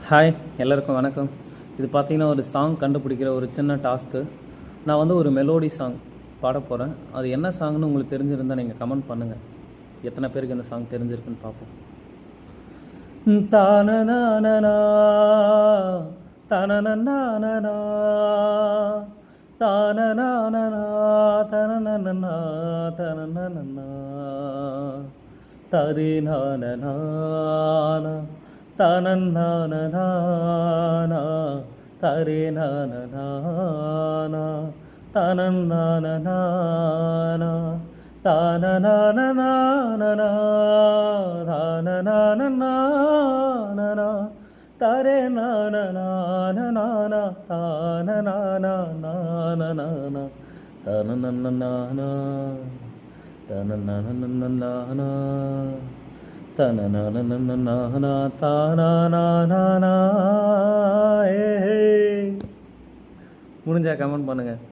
Hi, எல்லாருக்கும் வணக்கம். இது பார்த்தீங்கன்னா ஒரு சாங் கண்டுபிடிக்கிற ஒரு சின்ன டாஸ்க்கு. நான் வந்து ஒரு மெலோடி சாங் பாட போகிறேன். அது என்ன சாங்னு உங்களுக்கு தெரிஞ்சிருந்தால் நீங்கள் கமெண்ட் பண்ணுங்கள். எத்தனை பேருக்கு இந்த சாங் தெரிஞ்சிருக்குன்னு பார்ப்போம். தானனானனா தனனனானனா தானனானனா தனனனா தனனனா தரினானனா தனன்னானனா தரினானனா தனன்னானனா தானனானனா தானனானனா தரே நானனானனா தானனானனா தனனனனா தனனனனா தனனனனா தானனானனா. முடிஞ்சா கமெண்ட் பண்ணுங்கள்.